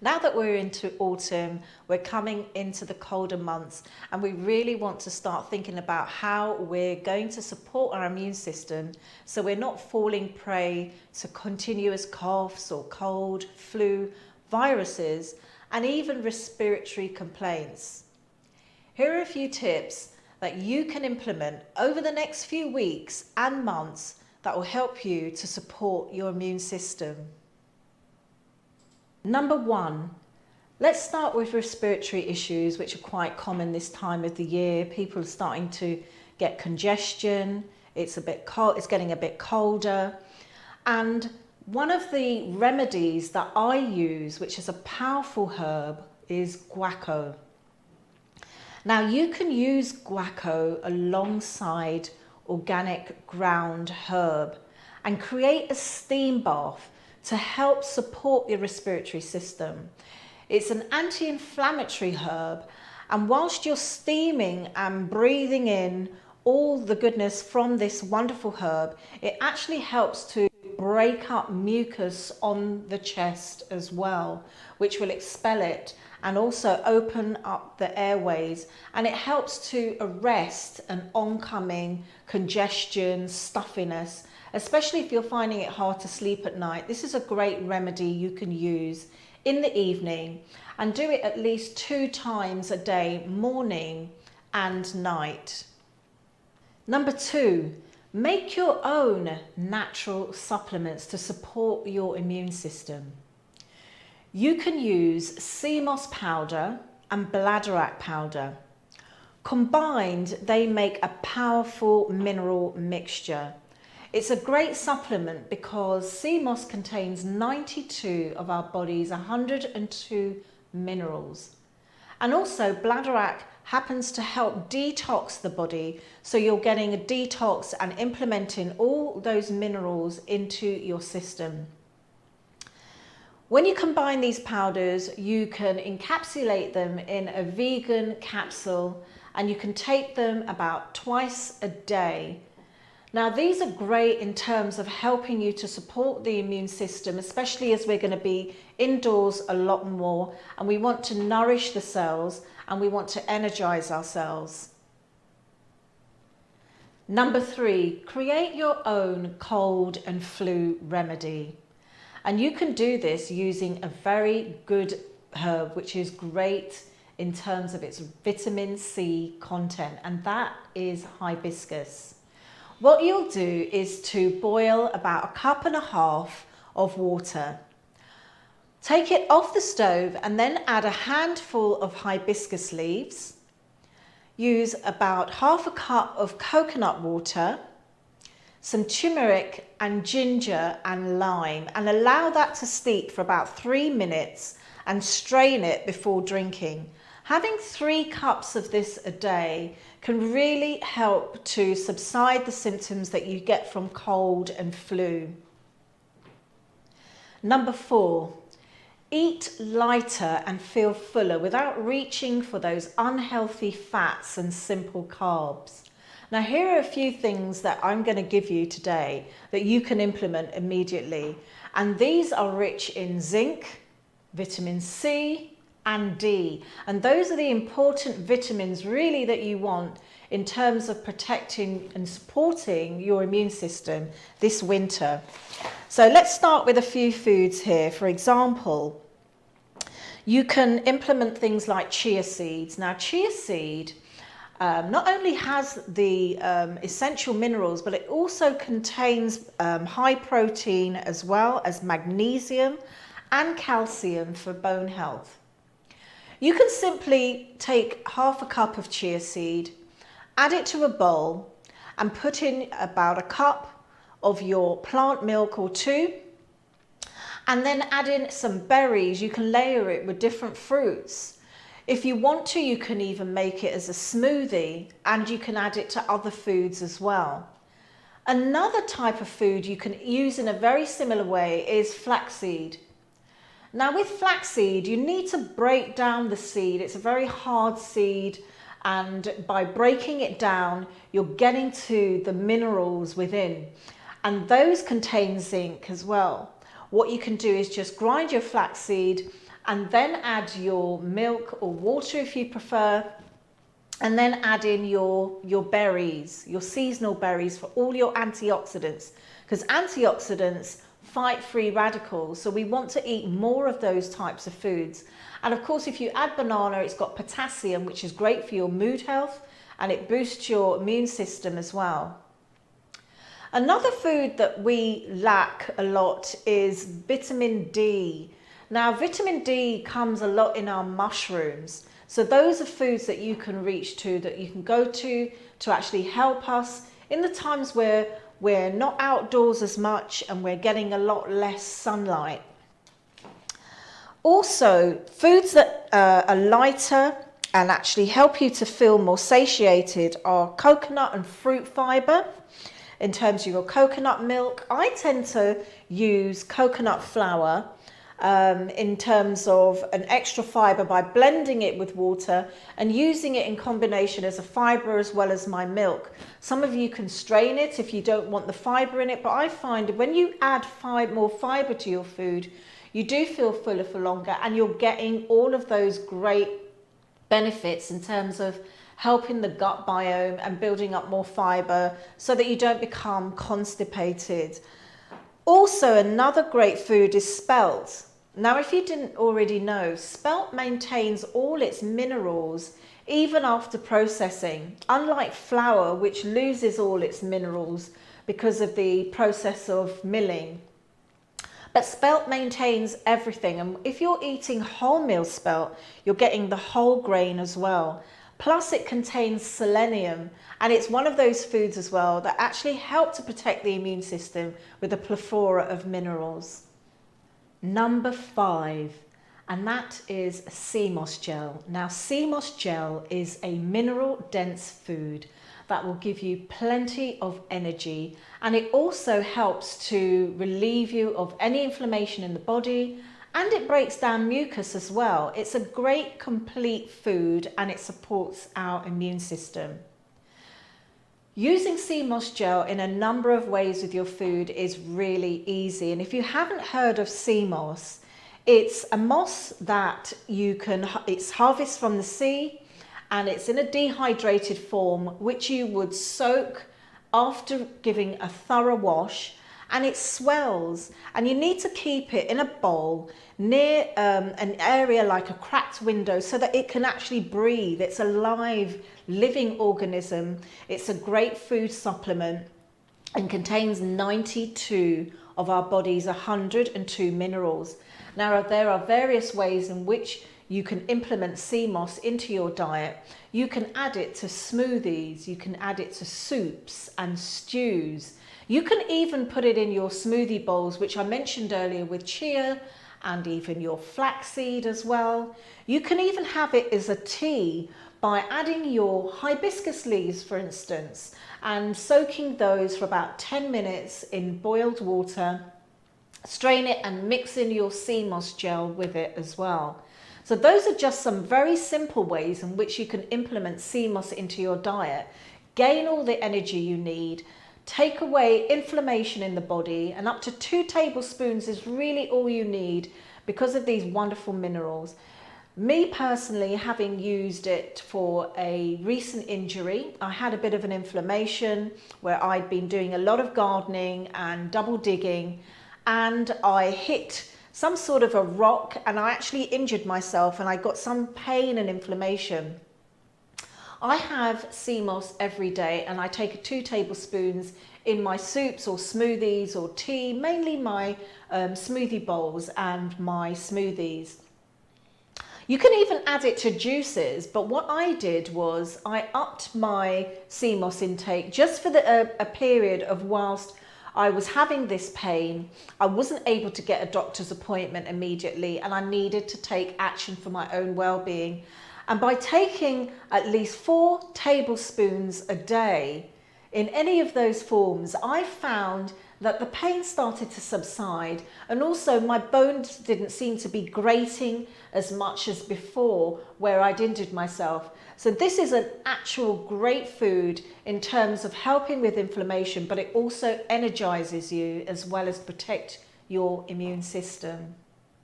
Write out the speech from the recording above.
Now that we're into autumn, we're coming into the colder months, and we really want to start thinking about how we're going to support our immune system so we're not falling prey to continuous coughs or cold, flu, viruses, and even respiratory complaints. Here are a few tips that you can implement over the next few weeks and months that will help you to support your immune system. Number one, let's start with respiratory issues, which are quite common this time of the year. People are starting to get congestion. It's a bit cold, it's getting a bit colder. And one of the remedies that I use, which is a powerful herb, is guaiaco. Now you can use guaiaco alongside organic ground herb and create a steam bath to help support your respiratory system. It's an anti-inflammatory herb, and whilst you're steaming and breathing in all the goodness from this wonderful herb, it actually helps to break up mucus on the chest as well, which will expel it and also open up the airways, and it helps to arrest an oncoming congestion, stuffiness, especially if you're finding it hard to sleep at night. This is a great remedy you can use in the evening, and do it at least 2 times a day, morning and night. Number 2, make your own natural supplements to support your immune system. You can use Cmos powder and bladderwrack powder. Combined, they make a powerful mineral mixture. It's a great supplement because Cmos contains 92 of our body's 102 minerals. And also bladderwrack happens to help detox the body, so you're getting a detox and implementing all those minerals into your system. When you combine these powders, you can encapsulate them in a vegan capsule, and you can take them about twice a day. Now, these are great in terms of helping you to support the immune system, especially as we're going to be indoors a lot more, and we want to nourish the cells and we want to energize ourselves. Number 3, create your own cold and flu remedy. And you can do this using a very good herb, which is great in terms of its vitamin C content, and that is hibiscus. What you'll do is to boil about 1.5 cups of water. Take it off the stove and then add a handful of hibiscus leaves. Use about 1/2 cup of coconut water, some turmeric and ginger and lime, and allow that to steep for about 3 minutes and strain it before drinking. Having 3 cups of this a day can really help to subside the symptoms that you get from cold and flu. Number 4, eat lighter and feel fuller without reaching for those unhealthy fats and simple carbs. Now, here are a few things that I'm going to give you today that you can implement immediately. And these are rich in zinc, vitamin C, and D. And those are the important vitamins really that you want in terms of protecting and supporting your immune system this winter. So let's start with a few foods here. For example, you can implement things like chia seeds. Now, chia seed not only has the essential minerals, but it also contains high protein as well as magnesium and calcium for bone health. You can simply take 1/2 cup of chia seed, add it to a bowl, and put in about 1 cup of your plant milk or 2, and then add in some berries. You can layer it with different fruits. If you want to, you can even make it as a smoothie, and you can add it to other foods as well. Another type of food you can use in a very similar way is flaxseed. Now, with flaxseed, you need to break down the seed. It's a very hard seed, and by breaking it down, you're getting to the minerals within, and those contain zinc as well. What you can do is just grind your flaxseed and then add your milk or water if you prefer, and then add in your berries, your seasonal berries, for all your antioxidants, because antioxidants fight free radicals, so we want to eat more of those types of foods. And of course, if you add banana, it's got potassium, which is great for your mood health, and it boosts your immune system as well. Another food that we lack a lot is vitamin D. Now, vitamin D comes a lot in our mushrooms. So those are foods that you can reach to, that you can go to actually help us in the times where we're not outdoors as much and we're getting a lot less sunlight. Also, foods that are lighter and actually help you to feel more satiated are coconut and fruit fiber. In terms of your coconut milk, I tend to use coconut flour in terms of an extra fiber by blending it with water and using it in combination as a fiber as well as my milk. Some of you can strain it if you don't want the fiber in it, but I find when you add more fiber to your food, you do feel fuller for longer, and you're getting all of those great benefits in terms of helping the gut biome and building up more fiber so that you don't become constipated. Also, another great food is spelt. Now, if you didn't already know, spelt maintains all its minerals even after processing, unlike flour, which loses all its minerals because of the process of milling. But spelt maintains everything, and if you're eating wholemeal spelt, you're getting the whole grain as well. Plus, it contains selenium, and it's one of those foods as well that actually help to protect the immune system with a plethora of minerals. Number 5, and that is Cmos Gel. Now, Cmos Gel is a mineral-dense food that will give you plenty of energy, and it also helps to relieve you of any inflammation in the body, and it breaks down mucus as well. It's a great complete food, and it supports our immune system. Using Cmos Gel in a number of ways with your food is really easy. And if you haven't heard of Cmos, it's a moss that it's harvested from the sea, and it's in a dehydrated form, which you would soak after giving a thorough wash, and it swells, and you need to keep it in a bowl near an area like a cracked window so that it can actually breathe. It's a live, living organism. It's a great food supplement and contains 92 of our body's 102 minerals. Now, there are various ways in which you can implement Cmos into your diet. You can add it to smoothies, you can add it to soups and stews. You can even put it in your smoothie bowls, which I mentioned earlier with chia, and even your flaxseed as well. You can even have it as a tea by adding your hibiscus leaves, for instance, and soaking those for about 10 minutes in boiled water. Strain it and mix in your Cmos Gel with it as well. So those are just some very simple ways in which you can implement Cmos into your diet, gain all the energy you need, take away inflammation in the body, and up to 2 tablespoons is really all you need because of these wonderful minerals. Me personally, having used it for a recent injury, I had a bit of an inflammation where I'd been doing a lot of gardening and double digging, and I hit some sort of a rock and I actually injured myself and I got some pain and inflammation. I have Cmos every day, and I take 2 tablespoons in my soups or smoothies or tea, mainly my smoothie bowls and my smoothies. You can even add it to juices, but what I did was I upped my Cmos intake just for a period of whilst I was having this pain. I wasn't able to get a doctor's appointment immediately, and I needed to take action for my own well-being. And by taking at least 4 tablespoons a day in any of those forms, I found that the pain started to subside, and also my bones didn't seem to be grating as much as before where I'd injured myself. So this is an actual great food in terms of helping with inflammation, but it also energizes you as well as protect your immune system.